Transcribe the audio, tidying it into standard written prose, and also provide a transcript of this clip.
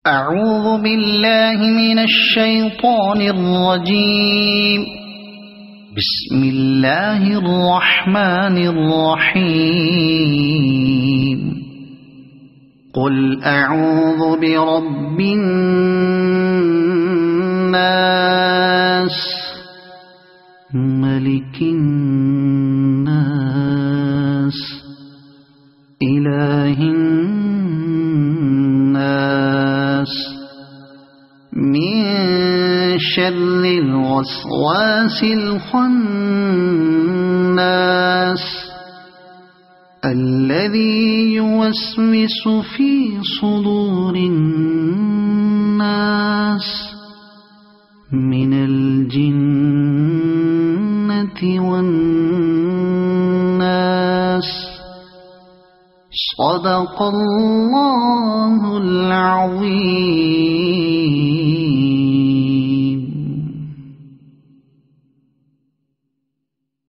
أعوذ بالله من الشيطان الرجيم. بسم الله الرحمن الرحيم. قل أعوذ برب الناس ملك الناس إله الناس من شر الوسواس الخناس الذي يوسوس في صدور الناس من الجنة والناس. صدق الله